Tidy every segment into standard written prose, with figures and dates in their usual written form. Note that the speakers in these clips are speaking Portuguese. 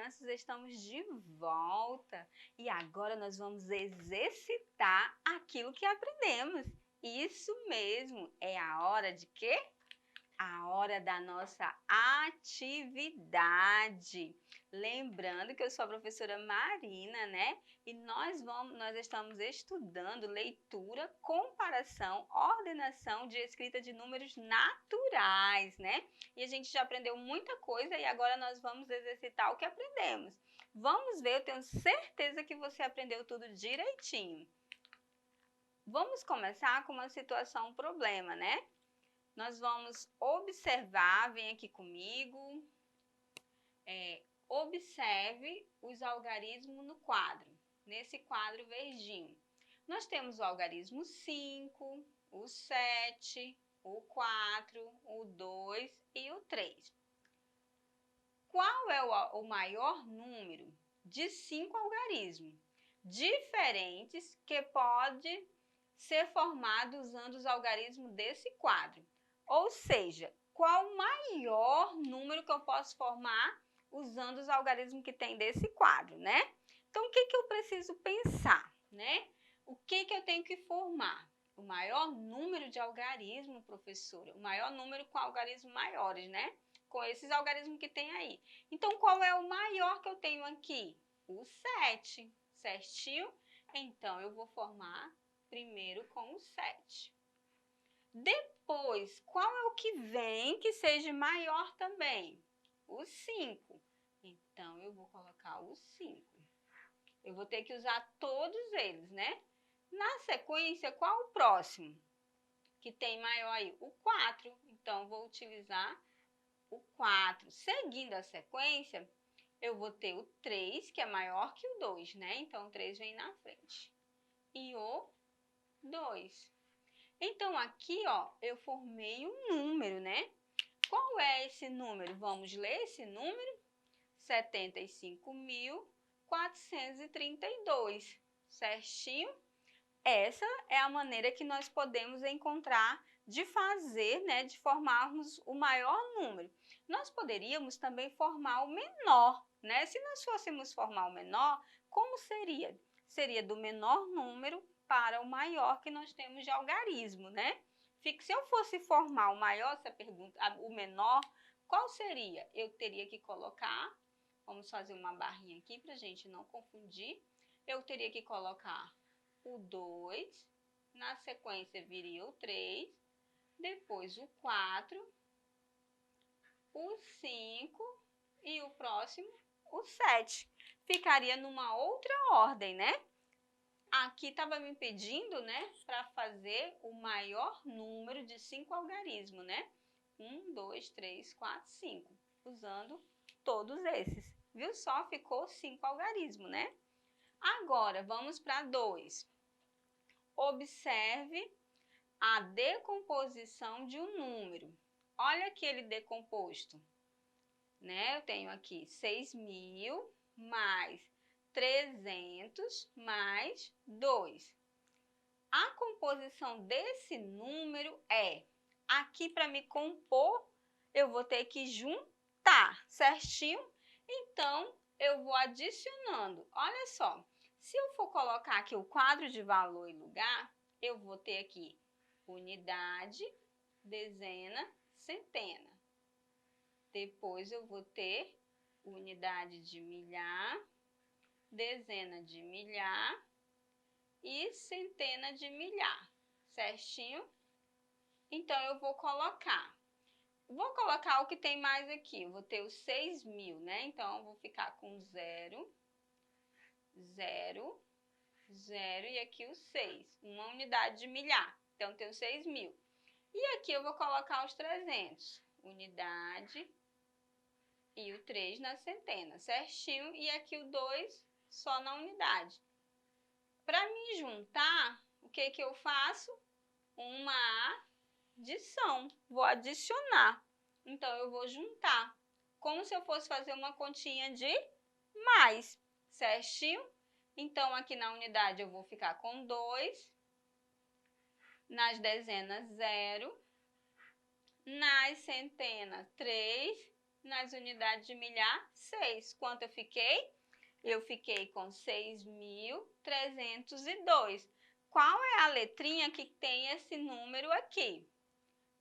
crianças, estamos de volta e agora nós vamos exercitar aquilo que aprendemos. Isso mesmo, é a hora de quê? A hora da nossa atividade. Lembrando que eu sou a professora Marina, né? E nós estamos estudando leitura, comparação, ordenação de escrita de números naturais, né? E a gente já aprendeu muita coisa e agora nós vamos exercitar o que aprendemos. Vamos ver, eu tenho certeza que você aprendeu tudo direitinho. Vamos começar com uma situação, um problema, né? Nós vamos observar, vem aqui comigo, observe os algarismos no quadro, nesse quadro verdinho. Nós temos o algarismo 5, o 7, o 4, o 2 e o 3. Qual é o maior número de 5 algarismos diferentes que pode ser formado usando os algarismos desse quadro? Ou seja, qual o maior número que eu posso formar usando os algarismos que tem desse quadro, né? Então, o que eu preciso pensar, né? O que eu tenho que formar? O maior número de algarismos, professora. O maior número com algarismos maiores, né? Com esses algarismos que tem aí. Então, qual é o maior que eu tenho aqui? O 7, certinho? Então, eu vou formar primeiro com o 7. Depois, qual é o que vem que seja maior também? O 5. Então, eu vou colocar o 5. Eu vou ter que usar todos eles, né? Na sequência, qual o próximo que tem maior aí? O 4. Então, vou utilizar o 4. Seguindo a sequência, eu vou ter o 3, que é maior que o 2, né? Então, o 3 vem na frente. E o 2. Então, aqui, ó, eu formei um número, né? Qual é esse número? Vamos ler esse número? 75.432, certinho? Essa é a maneira que nós podemos encontrar de fazer, né, de formarmos o maior número. Nós poderíamos também formar o menor, né? Se nós fôssemos formar o menor, como seria? Seria do menor número para o maior que nós temos de algarismo, né? Se eu fosse formar o maior, essa pergunta, o menor, qual seria? Eu teria que colocar, vamos fazer uma barrinha aqui para a gente não confundir. Eu teria que colocar o 2, na sequência viria o 3, depois o 4, o 5 e o próximo o 7. Ficaria numa outra ordem, né? Aqui estava me pedindo, né, para fazer o maior número de 5 algarismos, né? 1, 2, 3, 4, 5, usando todos esses. Viu só? Ficou 5 algarismos, né? Agora, vamos para 2. Observe a decomposição de um número. Olha aquele decomposto, né? Eu tenho aqui 6.000 mais 300 mais 2. A composição desse número é, aqui para me compor, eu vou ter que juntar, certinho? Então, eu vou adicionando. Olha só, se eu for colocar aqui o quadro de valor e lugar, eu vou ter aqui unidade, dezena, centena. Depois eu vou ter unidade de milhar, dezena de milhar e centena de milhar, certinho? Então, eu vou colocar o que tem mais aqui. Eu vou ter os 6.000, né? Então, eu vou ficar com 0, 0, 0 e aqui o 6, uma unidade de milhar. Então, eu tenho 6.000. E aqui eu vou colocar os 300, unidade e o 3 na centena, certinho? E aqui o 2 só na unidade. Para me juntar, o que eu faço? Uma adição. Vou adicionar. Então, eu vou juntar. Como se eu fosse fazer uma continha de mais, certinho? Então, aqui na unidade eu vou ficar com 2. Nas dezenas, 0. Nas centenas, 3. Nas unidades de milhar, 6. Quanto eu fiquei? Eu fiquei com 6.302. Qual é a letrinha que tem esse número aqui?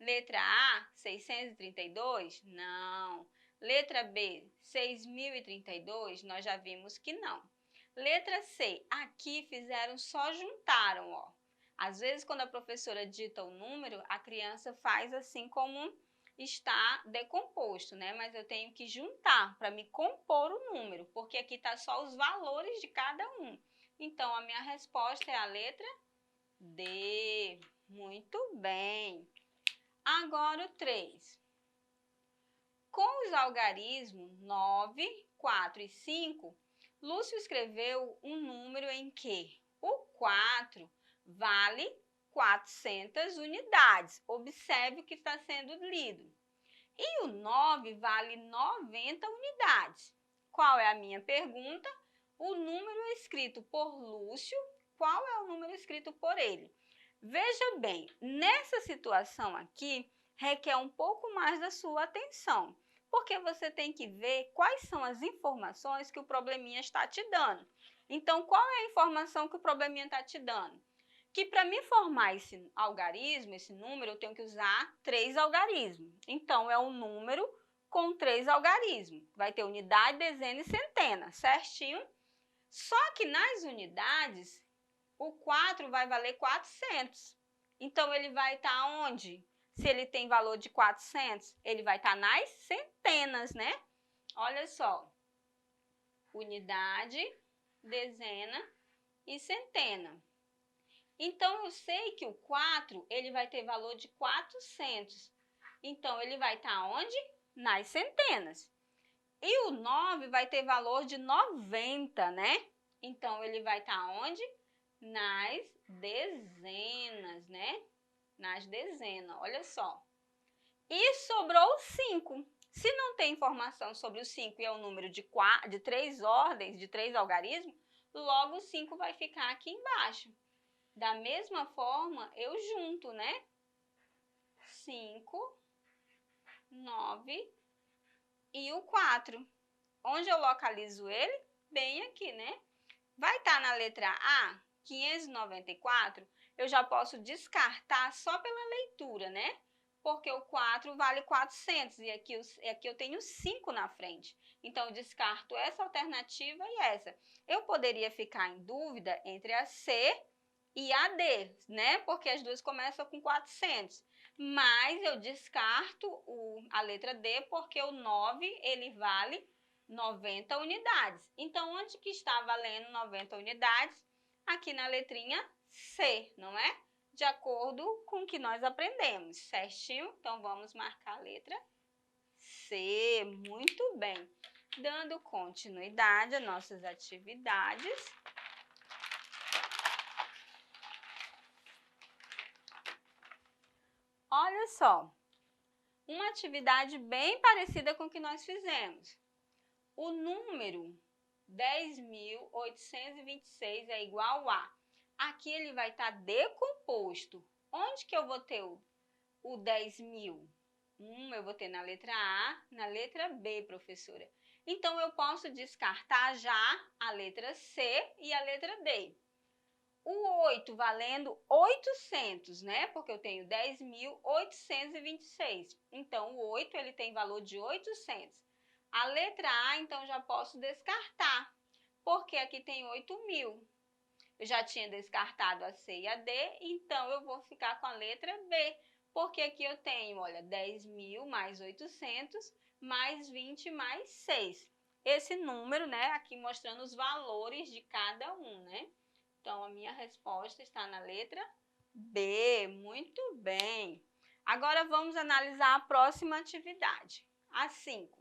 Letra A, 632? Não. Letra B, 6.032? Nós já vimos que não. Letra C, aqui fizeram, só juntaram, ó. Às vezes, quando a professora dita o número, a criança faz assim como está decomposto, né? Mas eu tenho que juntar para me compor o número, porque aqui está só os valores de cada um. Então, a minha resposta é a letra D. Muito bem. Agora o 3. Com os algarismos 9, 4 e 5, Lúcio escreveu um número em que o 4 vale 400 unidades. Observe o que está sendo lido. E o 9 vale 90 unidades. Qual é a minha pergunta? O número escrito por Lúcio, qual é o número escrito por ele? Veja bem, nessa situação aqui, requer um pouco mais da sua atenção, porque você tem que ver quais são as informações que o probleminha está te dando. Então, qual é a informação que o probleminha está te dando? Que para me formar esse algarismo, esse número, eu tenho que usar 3 algarismos. Então, é um número com 3 algarismos. Vai ter unidade, dezena e centena, certinho? Só que nas unidades, o 4 vai valer 400. Então, ele vai estar onde? Se ele tem valor de 400, ele vai estar nas centenas, né? Olha só. Unidade, dezena e centena. Então, eu sei que o 4, ele vai ter valor de 400. Então, ele vai estar onde? Nas centenas. E o 9 vai ter valor de 90, né? Então, ele vai estar onde? Nas dezenas, né? Nas dezenas, olha só. E sobrou o 5. Se não tem informação sobre o 5 e é um número de 3 ordens, de 3 algarismos, logo o 5 vai ficar aqui embaixo. Da mesma forma, eu junto, né? 5, 9 e o 4. Onde eu localizo ele? Bem aqui, né? Vai estar na letra A, 594, eu já posso descartar só pela leitura, né? Porque o 4 vale 400 e aqui eu tenho 5 na frente. Então, eu descarto essa alternativa e essa. Eu poderia ficar em dúvida entre a C e a D, né? Porque as duas começam com 400. Mas eu descarto a letra D porque o 9, ele vale 90 unidades. Então, onde que está valendo 90 unidades? Aqui na letrinha C, não é? De acordo com o que nós aprendemos, certinho? Então, vamos marcar a letra C. Muito bem. Dando continuidade às nossas atividades. Olha só, uma atividade bem parecida com o que nós fizemos. O número 10.826 é igual a... Aqui ele vai estar decomposto. Onde que eu vou ter o 10.000? Eu vou ter na letra A, na letra B, professora. Então, eu posso descartar já a letra C e a letra D. O 8 valendo 800, né? Porque eu tenho 10.826. Então, o 8 ele tem valor de 800. A letra A, então, já posso descartar, porque aqui tem 8.000. Eu já tinha descartado a C e a D, então eu vou ficar com a letra B, porque aqui eu tenho, olha, 10.000 mais 800, mais 20 mais 6. Esse número, né, aqui mostrando os valores de cada um, né? Então, a minha resposta está na letra B. Muito bem. Agora, vamos analisar a próxima atividade. A 5.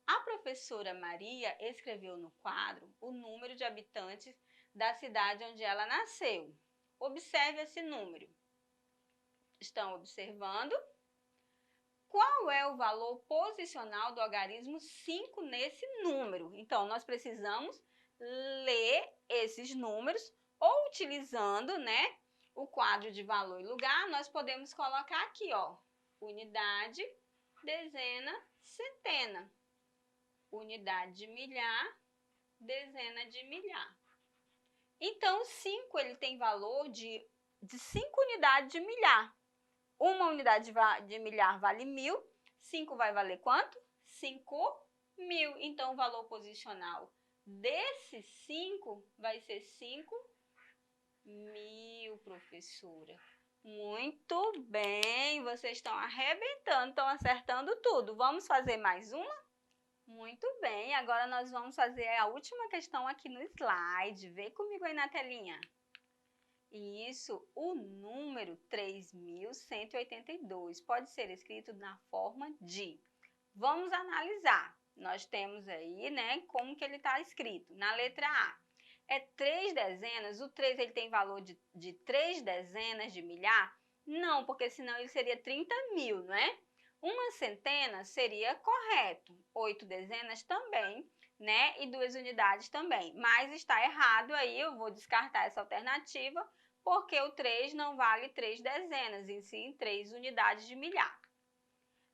A professora Maria escreveu no quadro o número de habitantes da cidade onde ela nasceu. Observe esse número. Estão observando? Qual é o valor posicional do algarismo 5 nesse número? Então, nós precisamos ler esses números ou utilizando, né, o quadro de valor e lugar, nós podemos colocar aqui, ó, unidade, dezena, centena. Unidade de milhar, dezena de milhar. Então, o 5 ele tem valor de 5 unidades de milhar. Uma unidade de milhar vale 1.000, 5 vai valer quanto? 5.000. Então, o valor posicional desse 5 vai ser 5.000, professora. Muito bem, vocês estão arrebentando, estão acertando tudo. Vamos fazer mais uma? Muito bem, agora nós vamos fazer a última questão aqui no slide. Vem comigo aí na telinha. Isso, o número 3.182 pode ser escrito na forma de. Vamos analisar. Nós temos aí, né, como que ele está escrito. Na letra A, é 3 dezenas, o 3 ele tem valor de 3 dezenas de milhar? Não, porque senão ele seria 30.000, não é? Uma centena seria correto, 8 dezenas também, né? E 2 unidades também. Mas está errado aí, eu vou descartar essa alternativa, porque o 3 não vale 3 dezenas, e sim 3 unidades de milhar.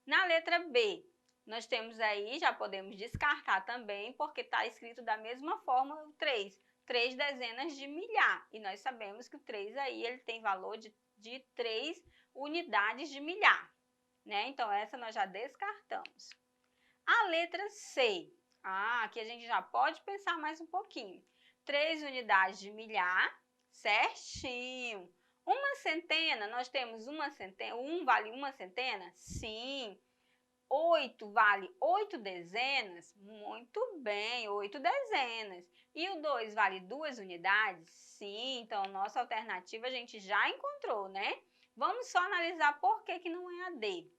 Na letra B, nós temos aí, já podemos descartar também, porque está escrito da mesma forma o 3 dezenas de milhar. E nós sabemos que o 3 aí ele tem valor de 3 unidades de milhar, né? Então, essa nós já descartamos. A letra C. Aqui a gente já pode pensar mais um pouquinho. 3 unidades de milhar, certinho. Uma centena, nós temos uma centena, 1 vale uma centena? Sim. 8 vale 8 dezenas? Muito bem, 8 dezenas. E o 2 vale 2 unidades? Sim, então nossa alternativa a gente já encontrou, né? Vamos só analisar por que não é a D.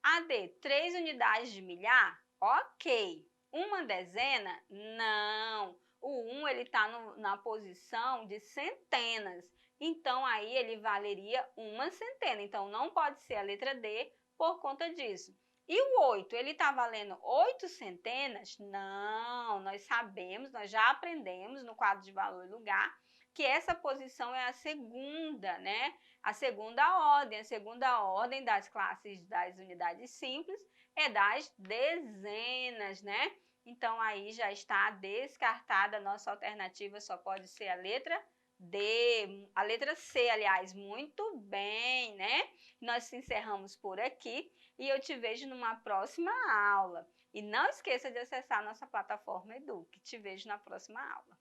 A D, 3 unidades de milhar? Ok. Uma dezena? Não. O 1 ele está na posição de centenas. Então, aí ele valeria uma centena. Então, não pode ser a letra D por conta disso. E o 8, ele está valendo 8 centenas? Não, nós sabemos, nós já aprendemos no quadro de valor e lugar que essa posição é a segunda, né? A segunda ordem das classes das unidades simples é das dezenas, né? Então, aí já está descartada, a nossa alternativa só pode ser a letra D, a letra C, aliás, muito bem, né? Nós encerramos por aqui e eu te vejo numa próxima aula. E não esqueça de acessar a nossa plataforma Eduque. Te vejo na próxima aula.